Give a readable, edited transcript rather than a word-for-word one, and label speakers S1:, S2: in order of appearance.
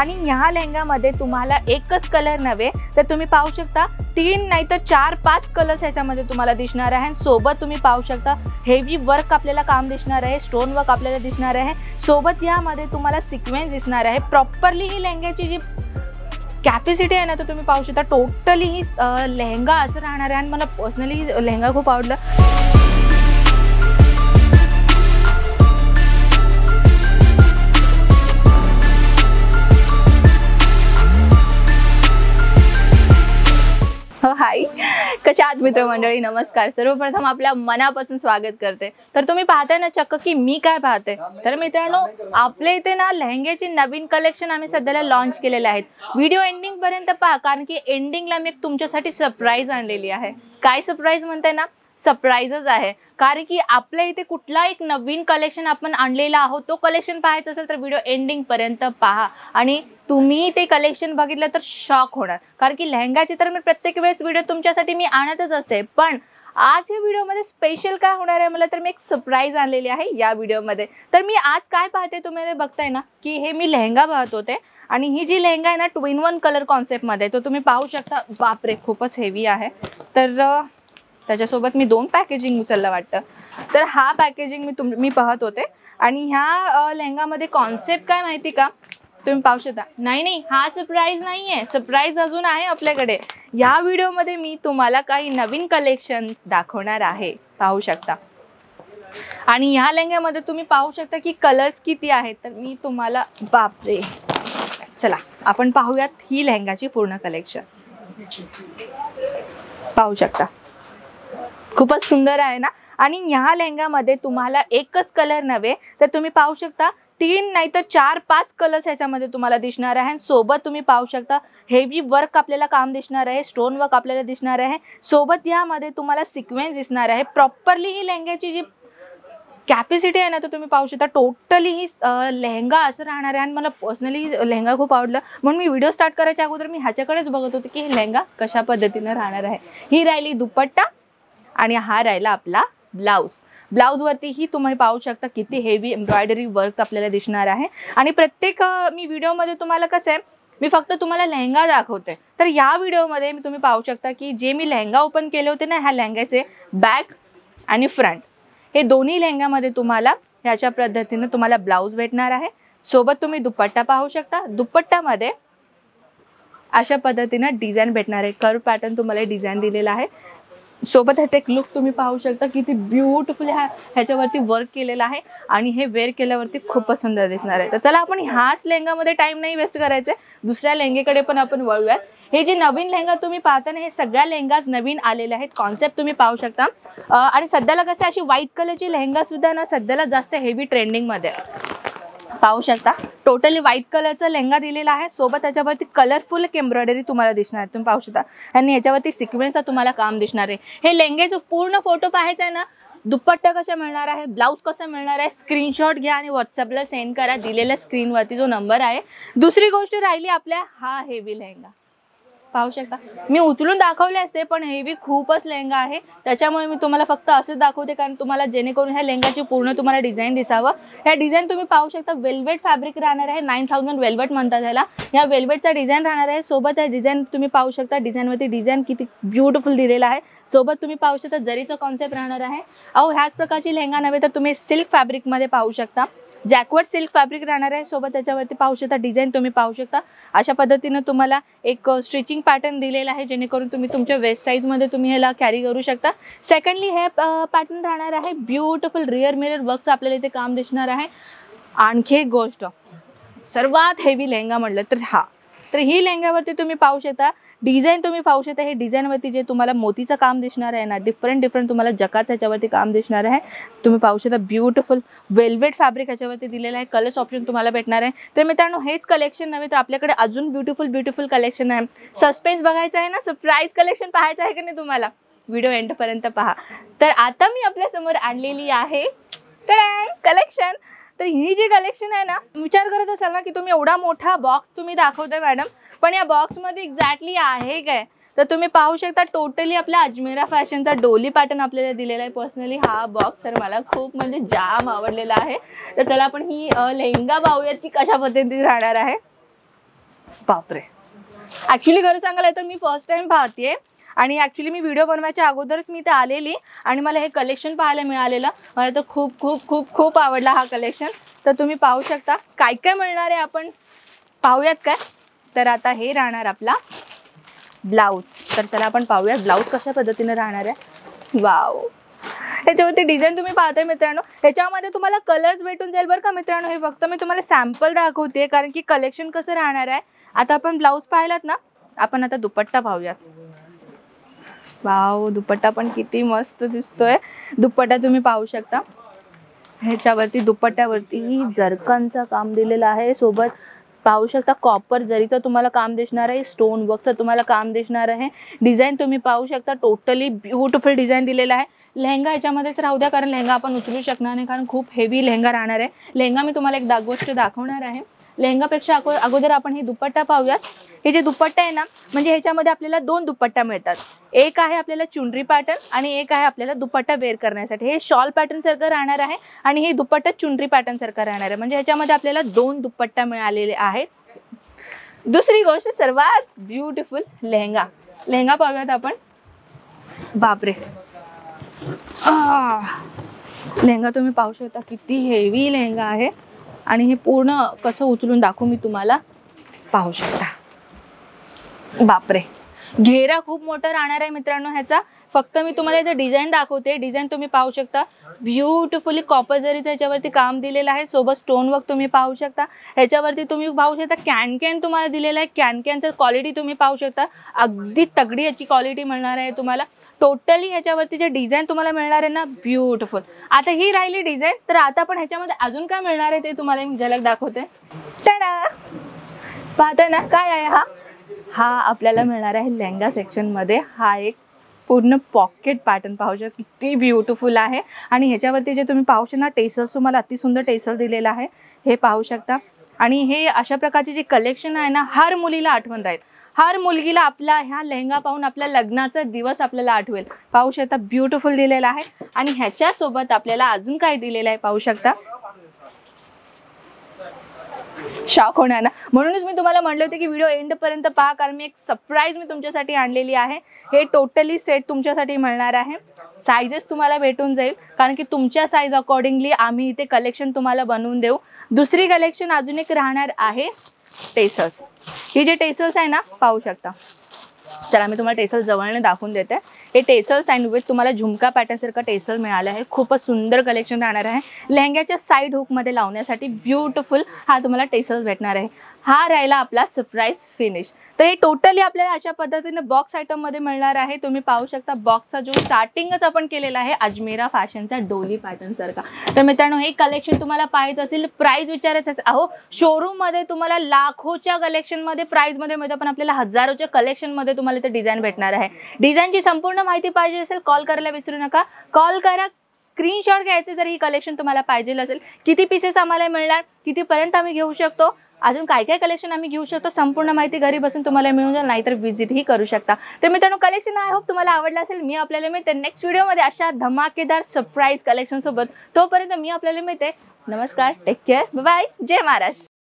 S1: आणि ह्या लेहंगामध्ये तुम्हाला एकच कलर नव्हे तर तुम्ही पाहू शकता 3 नाही तर 4-5 कलर्स ह्याच्यामध्ये तुम्हाला दिसणार आहे। सोबत तुम्ही पाहू शकता हेवी वर्क आपल्याला काम दिसणार आहे, स्टोन वर्क आपल्याला दिसणार आहे, सोबत यामध्ये तुम्हाला सिक्वेन्स दिसणार आहे। प्रॉपरली ही लेहंग्याची जी कॅपॅसिटी आहे ना तर तुम्ही पाहू शकता टोटली ही लेहंगा असं राहणार आहे। आणि मला पर्सनली लेहंगा खूप आवडला। हाय, कशा आहात मित्रमंडळी? नमस्कार। सर्वप्रथम आपल्या मनापासून स्वागत करते। तर तुम्ही पाहताय ना चक्क की मी काय पाहते, तर मित्रांनो आपल्या इथे ना लेहंग्याची नवीन कलेक्शन आम्ही सध्याला लॉन्च केलेले आहेत। व्हिडिओ एंडिंग पर्यंत पहा, कारण की एंडिंगला मी तुमच्यासाठी सरप्राईज आणलेली आहे। काय सरप्राईज म्हणताय ना? सरप्राइजच आहे, कारण की आपल्या इथे कुठला एक नवीन कलेक्शन आपण आणलेला आहोत। तो कलेक्शन पाहायचा असेल तर व्हिडिओ एंडिंग पर्यंत पहा आणि तुम्ही ते कलेक्शन बघितलं तर शॉक होणार। कारण की लेहंगाची तर मी प्रत्येक वेळेस व्हिडिओ तुमच्यासाठी मी आणतच असते, पण आज या व्हिडिओमध्ये स्पेशल काय होणार आहे मला तर मी एक सरप्राईज आणलेली आहे या व्हिडिओमध्ये। तर मी आज काय पाहते तुम्ही बघताय ना की हे मी लेहंगा पाहत होते आणि ही जी लेहंगा आहे ना 2-in-1 कलर कॉन्सेप्टमध्ये, तो तुम्ही पाहू शकता। बापरे, खूपच हेवी आहे। तर त्याच्यासोबत मी 2 पॅकेजिंग उचललं वाटतं। तर हा पॅकेजिंग मी पाहत होते आणि ह्या लेहंगामध्ये कॉन्सेप्ट काय माहिती का तुम्ही पाहू शकता। नाही, हा सरप्राईज नाहीये, सरप्राईज अजून आहे आपल्याकडे। या व्हिडिओमध्ये मी तुम्हाला काही नवीन कलेक्शन दाखवणार आहे, पाहू शकता। आणि ह्या लेहंग्यामध्ये तुम्ही पाहू शकता की कलर्स किती आहेत। तर मी तुम्हाला, बापरे, चला आपण पाहूयात ही लेहंगाची पूर्ण कलेक्शन। पाहू शकता खूपच सुंदर आहे ना। आणि ह्या लेहंगामध्ये तुम्हाला एकच कलर नव्हे तर तुम्ही पाहू शकता 3 नाही तर 4-5 कलर्स ह्याच्यामध्ये तुम्हाला दिसणार आहे। सोबत तुम्ही पाहू शकता हेवी वर्क आपल्याला काम दिसणार आहे, स्टोन वर्क आपल्याला दिसणार आहे, सोबत यामध्ये तुम्हाला सिक्वेन्स दिसणार आहे। प्रॉपरली ही लेहंग्याची जी कॅपॅसिटी आहे ना तर तुम्ही पाहू शकता टोटली ही लेहंगा असं राहणार आहे। आणि मला पर्सनली लेहंगा खूप आवडला, म्हणून मी व्हिडिओ स्टार्ट करायच्या अगोदर मी ह्याच्याकडेच बघत होते की हे लेहंगा कशा पद्धतीने राहणार आहे। ही राहिली दुपट्टा आणि हा राहिला आपला ब्लाउज। ब्लाउज वरती ही तुम्ही पाहू शकता किती हेवी एम्ब्रॉयडरी वर्क आपल्याला दिसणार आहे। आणि प्रत्येक मी व्हिडिओमध्ये तुम्हाला कसं आहे, मी फक्त तुम्हाला लेहंगा दाखवते, तर या व्हिडिओमध्ये तुम्ही पाहू शकता की जे मी लेहंगा ओपन केले होते ना, ह्या लेहंग्याचे बॅक आणि फ्रंट हे दोन्ही लेहंग्यामध्ये तुम्हाला ह्याच्या पद्धतीने तुम्हाला ब्लाउज भेटणार आहे। सोबत तुम्ही दुपट्टा पाहू शकता। दुपट्ट्यामध्ये अशा पद्धतीने डिझाईन भेटणार आहे, कर्व पॅटर्न तुम्हाला डिझाईन दिलेला आहे। सोबत ह्याचा एक लुक तुम्ही पाहू शकता किती ब्युटिफुल ह्याच्यावरती वर्क केलेला आहे आणि हे वेअर केल्यावरती खूपच सुंदर दिसणार आहे। तर चला आपण ह्याच लेहंगामध्ये टाइम नाही वेस्ट करायचे, दुसऱ्या लेहंगेकडे पण आपण वळूयात। हे जे नवीन लेहंगा तुम्ही पाहता ना, हे सगळ्या लेहंगाज नवीन आलेले आहेत। कॉन्सेप्ट तुम्ही पाहू शकता। आणि सध्याला कसं अशी व्हाईट कलरची लेहंगा सुद्धा ना सध्याला जास्त हेवी ट्रेंडिंग मध्ये पाहू शकता। टोटली व्हाईट कलरचा लेहंगा दिलेला आहे, सोबत त्याच्यावरती कलरफुल एम्ब्रॉयडरी तुम्हाला दिसणार आहे, तुम्ही पाहू शकता। आणि याच्यावरती सिक्वेन्सचा तुम्हाला काम दिसणार आहे। हे लेहंग्याचं पूर्ण फोटो पाहायचा आहे ना, दुपट्टा कसा मिळणार आहे, ब्लाउज कसा मिळणार आहे, स्क्रीनशॉट घ्या आणि व्हॉट्सअपला सेंड करा दिलेल्या स्क्रीनवरती जो नंबर आहे। दुसरी गोष्ट राहिली आपल्या हा हेवी लेहंगा पाहू शकता। मी उचलून दाखवले असते पण हेवी खूपच लेहंगा आहे, त्याच्यामुळे मी तुम्हाला फक्त असंच दाखवते, कारण तुम्हाला जेणेकरून ह्या लेहंगाची पूर्ण तुम्हाला डिझाईन दिसावं। ह्या डिझाईन तुम्ही पाहू शकता वेल्वेट फॅब्रिक राहणार आहे, 9000 वेल्वेट म्हणतात त्याला। ह्या वेल्वेटचा डिझाईन राहणार आहे। सोबत ह्या डिझाईन तुम्ही पाहू शकता, डिझाईनवरती डिझाईन किती ब्युटिफुल दिलेला आहे। सोबत तुम्ही पाहू शकता जरीचा कॉन्सेप्ट राहणार आहे। ह्याच प्रकारची लेहंगा नव्हे तर तुम्ही सिल्क फॅब्रिकमध्ये पाहू शकता, जॅकवर्ड सिल्क फॅब्रिक राहणार आहे। सोबत त्याच्यावरती पाहू शकता डिझाईन तुम्ही पाहू शकता अशा पद्धतीने तुम्हाला एक स्टिचिंग पॅटर्न दिलेला आहे, जेणेकरून तुम्ही तुमच्या वेस्ट साईजमध्ये तुम्ही ह्याला कॅरी करू शकता। सेकंडली हे पॅटर्न राहणार आहे ब्युटिफुल रिअर मिरर वर्कचं आपल्याला इथे काम दिसणार आहे। आणखी एक गोष्ट, सर्वात हेवी लेहंगा म्हटलं तर हा, तर ही लेहंग्यावरती तुम्ही पाहू शकता डिझाईन तुम्ही पाहू शकता। हे डिझाईनवरती जे तुम्हाला मोतीचं काम दिसणार आहे ना, डिफरंट तुम्हाला जकाचं ह्याच्यावरती काम दिसणार आहे। तुम्ही पाहू शकता ब्युटिफुल वेल्वेट फॅब्रिक ह्याच्यावरती दिलेलं आहे, कलर्स ऑप्शन तुम्हाला भेटणार आहे। तर मित्रांनो हेच कलेक्शन नव्हे तर आपल्याकडे अजून ब्युटिफुल कलेक्शन आहे। सस्पेन्स बघायचं आहे ना, सरप्राईज कलेक्शन पाहायचं आहे की नाही तुम्हाला, व्हिडिओ एंड पर्यंत पहा। तर आता मी आपल्या समोर आणलेली आहे कलेक्शन। तर ही जी कलेक्शन आहे ना, विचार करत असाल ना की तुम्ही एवढा मोठा बॉक्स तुम्ही दाखवताय मॅडम, पण या बॉक्समध्ये एक्झॅक्टली आहे काय, तर तुम्ही पाहू शकता टोटली आपल्या अजमेरा फॅशनचा डोली पॅटर्न आपल्याला दिलेला आहे। पर्सनली हा बॉक्स तर मला खूप म्हणजे जाम आवडलेला आहे। तर चला आपण ही लेहंगा पाहूयात की कशा पद्धतीने राहणार आहे। बापरे, ऍक्च्युली खरं सांगायला तर मी फर्स्ट टाइम पाहतेय आणि ऍक्च्युली मी व्हिडिओ बनवायच्या अगोदरच मी इथे आलेली आणि मला हे कलेक्शन पाहायला मिळालेलं. मला तर खूप खूप खूप खूप आवडला हा कलेक्शन. तर तुम्ही पाहू शकता काय काय मिळणार आहे, आपण पाहूयात काय. तर आता हे राहणार आपला ब्लाऊज. तर चला आपण पाहूयात ब्लाऊज कशा पद्धतीने राहणार आहे. वाव, ह्याच्यावरती डिझाईन तुम्ही पाहताय मित्रांनो. ह्याच्यामध्ये तुम्हाला कलर्स भेटून जाईल बरं का मित्रांनो. हे फक्त मी तुम्हाला सॅम्पल दाखवते कारण की कलेक्शन कसं राहणार आहे. आता आपण ब्लाऊज पाहिलात ना, आपण आता दुपट्टा पाहूयात. वाव, दुपट्टा पण किती मस्त दिसतोय. दुपट्टा तुम्ही पाहू शकता. ह्याच्यावरती दुपट्ट्यावरती जरकांचं काम दिलेलं आहे. सोबत पाहू शकता कॉपर जरीचं तुम्हाला काम दिसणार आहे. स्टोन वर्कचं तुम्हाला काम दिसणार आहे. डिझाईन तुम्ही पाहू शकता. टोटली ब्युटिफुल डिझाईन दिलेला आहे. लेहंगा ह्याच्यामध्येच राहू द्या कारण लेहंगा आपण उचलू शकणार नाही कारण खूप हेवी लेहंगा राहणार आहे. लेहंगा मी तुम्हाला एक गोष्ट दाखवणार आहे. लेहंगापेक्षा अगोदर आपण हे दुपट्टा पाहूयात. हे जे दुपट्टा आहे ना, म्हणजे ह्याच्यामध्ये आपल्याला 2 दुपट्टा मिळतात. एक आहे आपल्याला चुनरी पॅटर्न आणि एक आहे आपल्याला दुपट्टा वेअर करण्यासाठी. हे शॉल पॅटर्न सारखं राहणार आहे आणि हे दुपट्टा चुनरी पॅटर्न सारखं राहणार आहे. म्हणजे ह्याच्यामध्ये आपल्याला 2 दुपट्टा मिळालेले आहेत. दुसरी गोष्ट सर्वात ब्युटिफुल लेहंगा. लेहंगा पाहूयात आपण. बापरे, लेहंगा तुम्ही पाहू शकता किती हेवी लेहंगा आहे आणि हे पूर्ण कसं उचलून दाखवू मी तुम्हाला. पाहू शकता. बापरे, घेरा खूप मोठा राहणार आहे मित्रांनो ह्याचा. फक्त मी तुम्हाला याचं डिझाईन दाखवते. डिझाईन तुम्ही पाहू शकता. ब्युटिफुली कॉपर जरीचं ह्याच्यावरती काम दिलेलं आहे. सोबत स्टोन वर्क तुम्ही पाहू शकता. ह्याच्यावरती तुम्ही पाहू शकता कॅन तुम्हाला दिलेला आहे. कॅनचं क्वालिटी तुम्ही पाहू शकता. अगदी तगडी याची क्वालिटी मिळणार आहे तुम्हाला. टोटली ह्याच्यावरती जे डिझाईन तुम्हाला मिळणार आहे ना, ब्युटिफुल. आता ही राहिली डिझाईन. तर आता आपण ह्याच्यामध्ये अजून काय मिळणार आहे ते तुम्हाला मी झलक दाखवते. टाडा, पाहताय ना काय आहे हा आपल्याला मिळणार आहे लेहंगा सेक्शन मध्ये. हा एक पूर्ण पॉकेट पॅटर्न पाहू शकता किती ब्युटिफुल आहे. आणि ह्याच्यावरती जे तुम्ही पाहू शकता टेसल्स तुम्हाला अति सुंदर टेसल दिलेला आहे. हे पाहू शकता. आणि हे अशा प्रकारचे जे कलेक्शन आहे ना, हर मुलीला आठवण राहील. हर मुलगीला आपला ह्या लेहंगा पाहून आपल्या लग्नाचा दिवस आपल्याला आठवेल. पाहू शकता ब्युटिफुल दिलेला आहे. आणि ह्याच्यासोबत आपल्याला अजून काय दिलेलं आहे पाहू शकता. शॉक होणार ना. म्हणूनच मी तुम्हाला म्हटलं होतं की व्हिडिओ एंड पर्यंत पहा कारण मी एक सरप्राईज मी तुमच्यासाठी आणलेली आहे. हे टोटली सेट तुमच्यासाठी मिळणार आहे. साईजेस तुम्हाला भेटून जाईल कारण की तुमच्या साईज अकॉर्डिंगली आम्ही इथे कलेक्शन तुम्हाला बनवून देऊ. दुसरी कलेक्शन अजून एक राहणार आहे टेसल्स. ही जे टेसल्स आहे ना पाहू शकता. चला मी तुम्हाला टेसल जवळने दाखवून देते. हे टेसल्स अँड विथ तुम्हाला झुमका पॅटर्न सारखं टेसल मिळालं आहे. खूपच सुंदर कलेक्शन राहणार आहे. लेहंग्याच्या साईड हुक मध्ये लावण्यासाठी ब्युटिफुल हा तुम्हाला टेसल्स भेटणार आहे. हा राहिला आपला सरप्राईज फिनिश. तर हे टोटली आपल्याला अशा पद्धतीने बॉक्स आयटम मध्ये मिळणार आहे. तुम्ही पाहू शकता बॉक्सचा जो स्टार्टिंगच आपण केलेला आहे अजमेरा फॅशनचा डोली पॅटर्न सारखा. तर मित्रांनो हे कलेक्शन तुम्हाला पाहायचं असेल, प्राइस विचारायचं असेल, अहो शोरूम मध्ये तुम्हाला लाखोच्या कलेक्शन मध्ये प्राइस मध्ये मिळतं पण आपल्याला हजारोच्या कलेक्शन मध्ये तुम्हाला इथे डिझाईन भेटणार आहे. डिझाईनची संपूर्ण माहिती पाहिजे असेल कॉल करायला विसरू नका. कॉल करा. स्क्रीनशॉट घ्यायचे जर ही कलेक्शन तुम्हाला पाहिजे असेल. किती पीसेस आम्हाला मिळणार, कितीपर्यंत आम्ही घेऊ शकतो, अजून काय काय कलेक्शन आम्ही घेऊ शकतो, संपूर्ण माहिती घरी बसून तुम्हाला मिळून जाईल. नाहीतर विजिट ही करू शकता. तर मित्रांनो कलेक्शन आय होप तुम्हाला आवडलं असेल. मी आपल्याला मिळते नेक्स्ट व्हिडिओमध्ये अशा धमाकेदार सरप्राईज कलेक्शन सोबत. तोपर्यंत मी आपल्याला मिळते. नमस्कार, टेक केअर, बाय बाय, जय महाराष्ट्र.